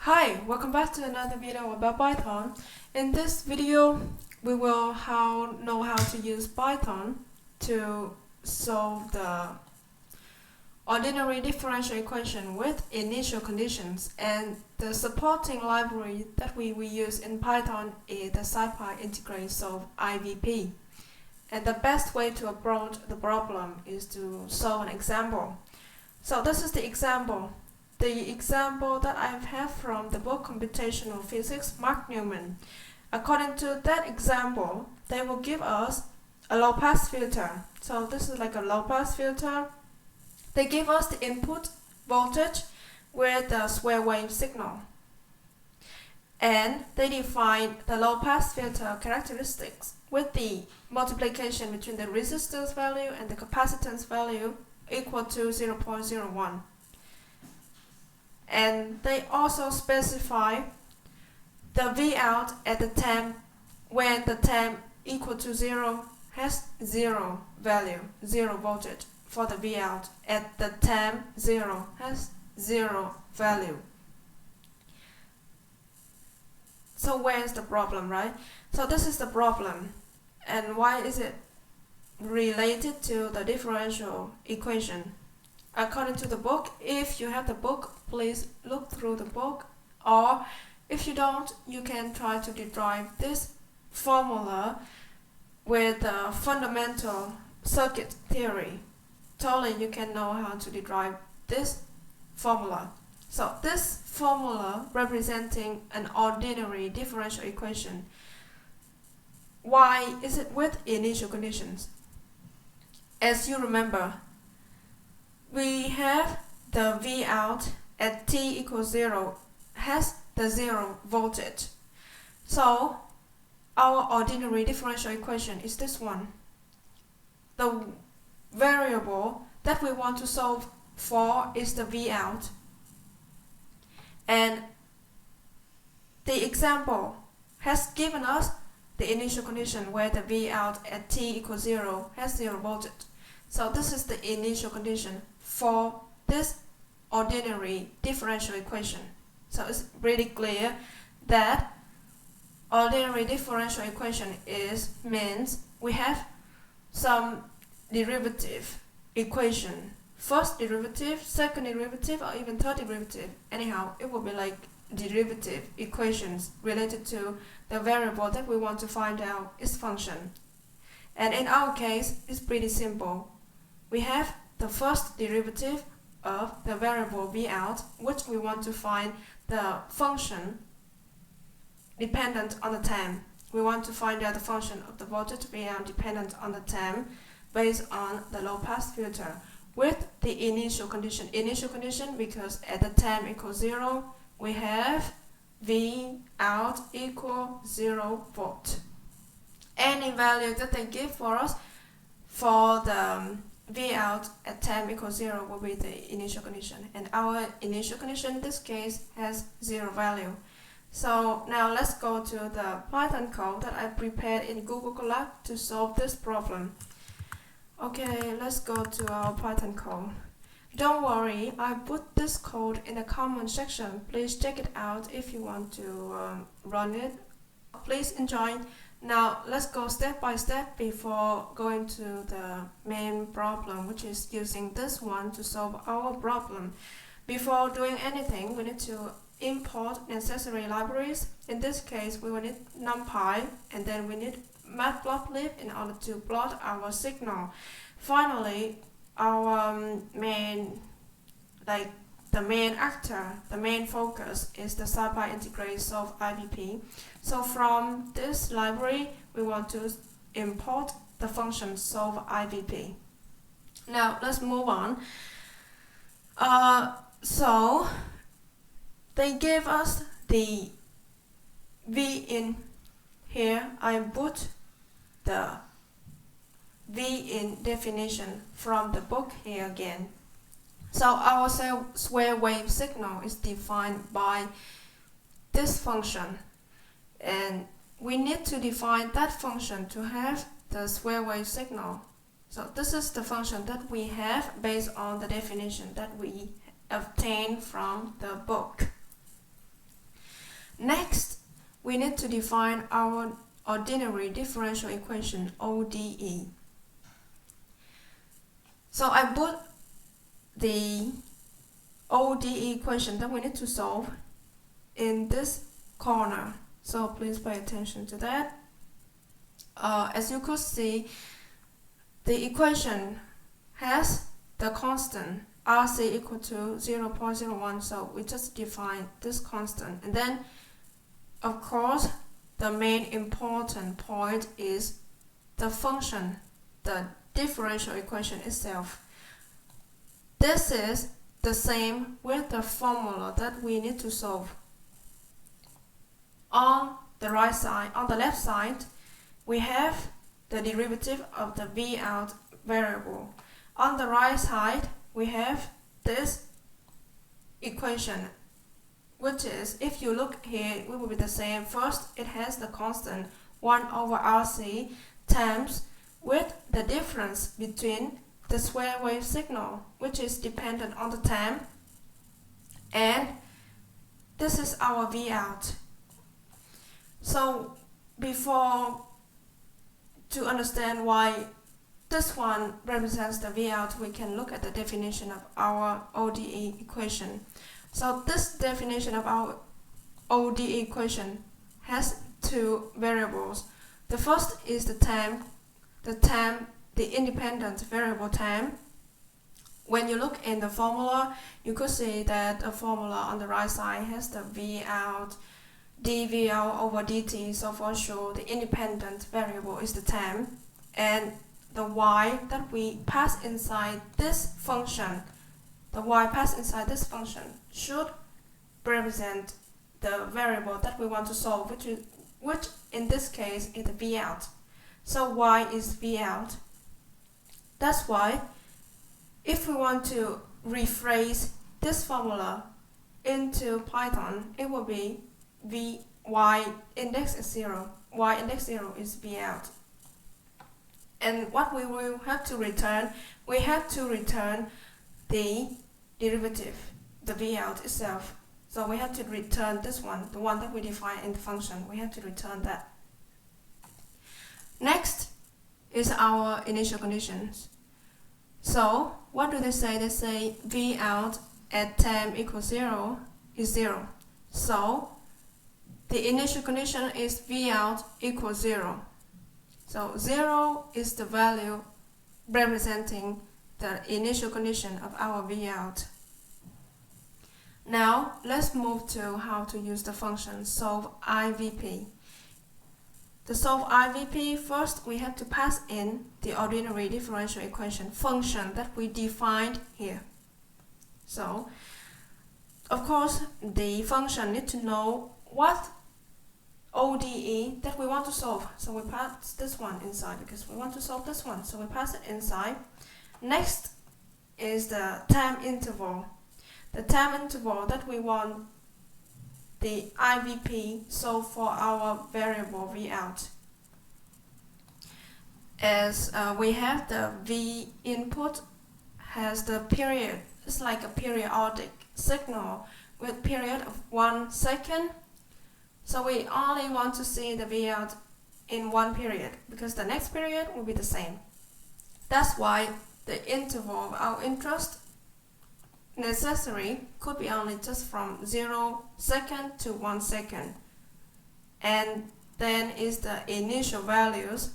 Hi, welcome back to another video about Python. In this video, we will know how to use Python to solve the ordinary differential equation with initial conditions, and the supporting library that we use in Python is the scipy.integrate solve IVP. And the best way to approach the problem is to solve an example. So this is the example. The example that I have from the book Computational Physics, Mark Newman. According to that example, they will give us a low-pass filter. So this is like a low-pass filter. They give us the input voltage with the square wave signal. And they define the low-pass filter characteristics with the multiplication between the resistance value and the capacitance value equal to 0.01. And they also specify the Vout at the time when the time equal to 0 has 0 value, 0 voltage for the Vout at the time 0 has 0 value. So where's the problem, right? So this is the problem. And why is it related to the differential equation? According to the book, if you have the book, please look through the book, or if you don't, you can try to derive this formula with the fundamental circuit theory. Totally, you can know how to derive this formula. So this formula representing an ordinary differential equation. Why is it with initial conditions? As you remember, we have the Vout at t equals 0 has the 0 voltage. So our ordinary differential equation is this one. The variable that we want to solve for is the Vout. And the example has given us the initial condition where the Vout at t equals 0 has 0 voltage. So this is the initial condition for this ordinary differential equation. So it's pretty clear that ordinary differential equation means we have some derivative equation. First derivative, second derivative, or even third derivative. Anyhow, it will be like derivative equations related to the variable that we want to find out its function. And in our case, it's pretty simple. We have the first derivative of the variable Vout, which we want to find the function dependent on the time. We want to find out the function of the voltage Vout dependent on the time based on the low-pass filter with the initial condition. Initial condition because at the time equals 0, we have Vout equal 0 volt. Any value that they give for us for the Vout at time equals 0 will be the initial condition, and our initial condition in this case has 0 value. So now let's go to the Python code that I prepared in Google Colab to solve this problem. Okay, let's go to our Python code. Don't worry, I put this code in the comment section. Please check it out if you want to run it. Please enjoy. Now let's go step by step before going to the main problem, which is using this one to solve our problem. Before doing anything, we need to import necessary libraries. In this case, we will need NumPy, and then we need matplotlib in order to plot our signal. Finally, our main actor, the main focus is the scipy.integrate solve IVP. So from this library, we want to import the function solve IVP. Now let's move on. So they gave us the Vin here. I put the Vin definition from the book here again. So our square wave signal is defined by this function, and we need to define that function to have the square wave signal. So this is the function that we have based on the definition that we obtained from the book. we need to define our ordinary differential equation, ODE. So I put the ODE equation that we need to solve in this corner. So please pay attention to that. As you could see, the equation has the constant RC equal to 0.01, so we just define this constant. And then, of course, the main important point is the function, the differential equation itself. This is the same with the formula that we need to solve. On the right side, on the left side, we have the derivative of the V out variable. On the right side, we have this equation, which is, if you look here, it will be the same. First, it has the constant 1 over RC times with the difference between the square wave signal, which is dependent on the time, and this is our V out. So before, to understand why this one represents the V out, we can look at the definition of our ODE equation. So this definition of our ODE equation has two variables. The first is the time, the independent variable time. When you look in the formula, you could see that the formula on the right side has the V out, dV out over dt. So for sure, the independent variable is the time, and the y that we pass inside this function, the y passed inside this function should represent the variable that we want to solve, which in this case is the V out. So y is V out. That's why if we want to rephrase this formula into Python, it will be y index is 0. Y index 0 is V out. And what we will have to return, we have to return the derivative, the V out itself. So we have to return this one, the one that we define in the function. We have to return that. Next is our initial conditions. So what do they say? They say V out at time equals 0 is 0. So the initial condition is V out equals 0. So 0 is the value representing the initial condition of our V out. Now let's move to how to use the function solve IVP. To solve IVP, first we have to pass in the ordinary differential equation function that we defined here. So, of course, the function needs to know what ODE that we want to solve. So we pass this one inside because we want to solve this one. So we pass it inside. Next is the time interval. The time interval that we want the IVP solve for our variable V out. As we have the V input has the period, it's like a periodic signal with period of 1 second. So we only want to see the V out in one period because the next period will be the same. That's why the interval of our interest necessary could be only just from 0 second to 1 second. And then is the initial values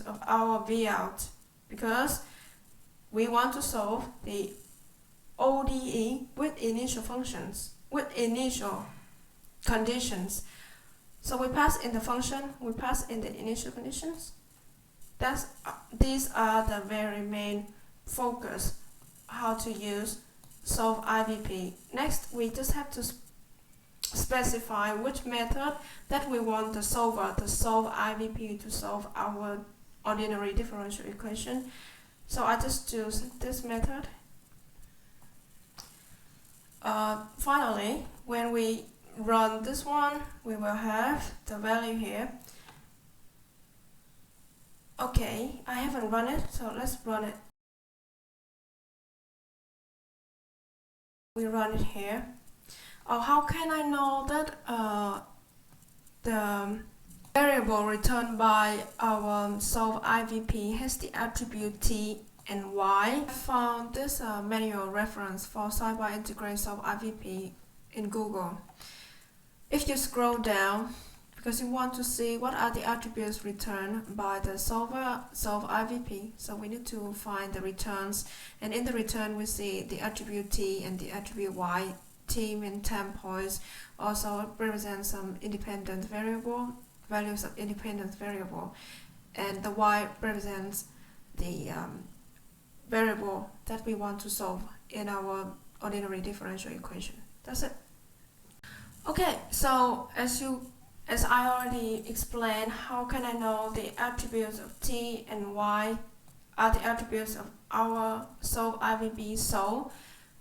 of our V out, because we want to solve the ODE with initial functions, with initial conditions. So we pass in the function, we pass in the initial conditions. These are the very main focus how to use solve IVP. Next, we just have to specify which method that we want the solver, the solve IVP, to solve our ordinary differential equation. So I just choose this method. Finally, when we run this one, we will have the value here. Okay, I haven't run it, so let's run it. We run it here. How can I know that the variable returned by our solve IVP has the attribute t and y. I found this manual reference for scipy.integrate solve IVP in Google. If you scroll down, because you want to see what are the attributes returned by the solve IVP, so we need to find the returns, and in the return we see the attribute t and the attribute y. T means 10 points, also represents some independent variable, values of independent variable, and the y represents the variable that we want to solve in our ordinary differential equation. That's it. Okay, so as I already explained, how can I know the attributes of t and y are the attributes of our solve IVP? So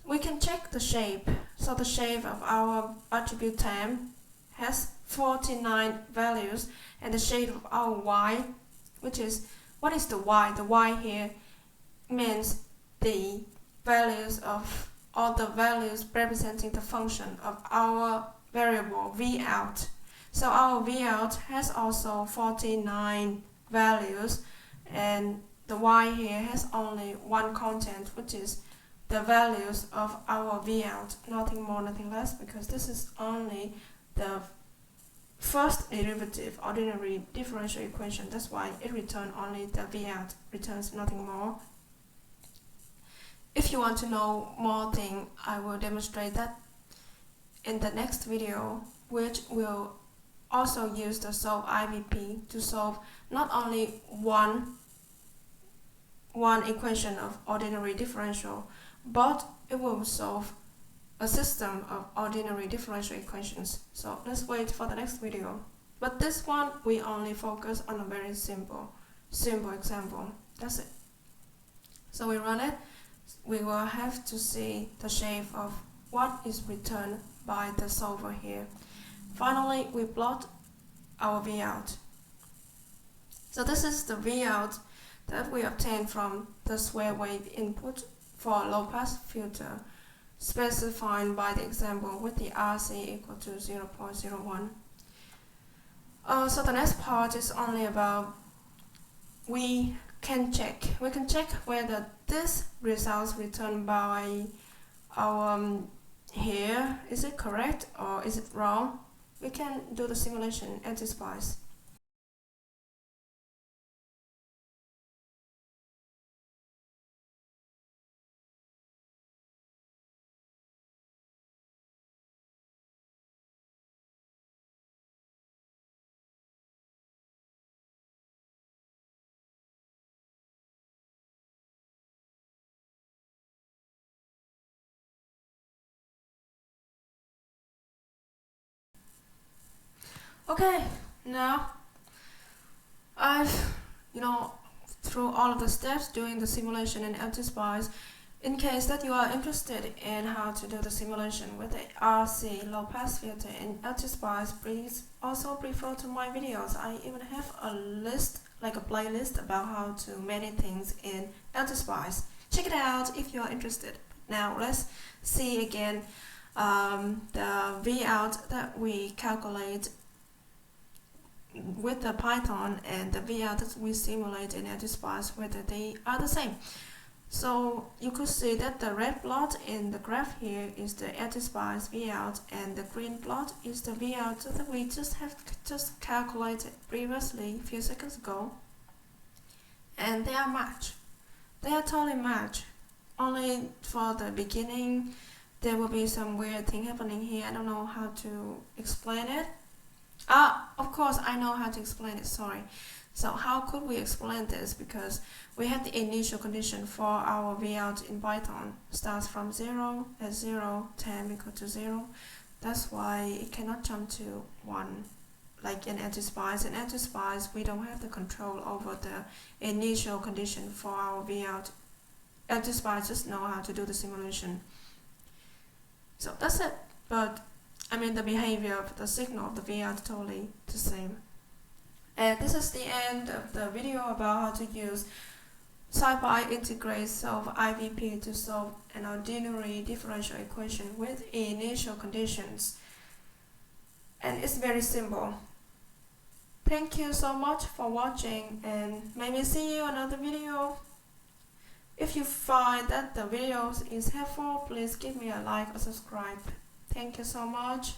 we can check the shape. So the shape of our attribute 10 has 49 values, and the shape of our y, which is, what is the y? The y here means the values of all the values representing the function of our variable v out. So our v out has also 49 values, and the y here has only one content, which is the values of our v out, nothing more, nothing less, because this is only the first derivative ordinary differential equation. That's why it returns only the v out, returns nothing more. If you want to know more thing, I will demonstrate that in the next video, which will also use the solve IVP to solve not only one equation of ordinary differential, but it will solve a system of ordinary differential equations. So let's wait for the next video. But this one, we only focus on a very simple example. That's it. So we run it. We will have to see the shape of what is returned by the solver here. Finally, we plot our v out. So this is the v out that we obtained from the square wave input for a low-pass filter, specified by the example with the RC equal to 0.01. So the next part is only about we can check whether this results returned by our here, is it correct or is it wrong? We can do the simulation in LTSpice. Okay, now I've through all of the steps doing the simulation in LTSpice. In case that you are interested in how to do the simulation with the RC low pass filter in LTSpice, please also refer to my videos. I even have a list, like a playlist, about how to many things in LTSpice. Check it out if you are interested. Now let's see again the V out that we calculate with the Python and the V out that we simulate in LTSpice, whether they are the same. So you could see that the red plot in the graph here is the LTSpice V out, and the green plot is the V out that we just calculated previously a few seconds ago. And they are matched. They are totally matched. Only for the beginning there will be some weird thing happening here. I don't know how to explain it. Of course I know how to explain it, sorry. So how could we explain this? Because we have the initial condition for our V out in Python starts from 0, at 0, 10 equal to 0. That's why it cannot jump to 1 like in LTSpice. In LTSpice we don't have the control over the initial condition for our V out. LTSpice just know how to do the simulation. So that's it. But I mean the behavior of the signal of the V out is totally the same. And this is the end of the video about how to use scipy.integrate solve IVP to solve an ordinary differential equation with initial conditions. And it's very simple. Thank you so much for watching, and maybe see you another video. If you find that the video is helpful, please give me a like or subscribe. Thank you so much.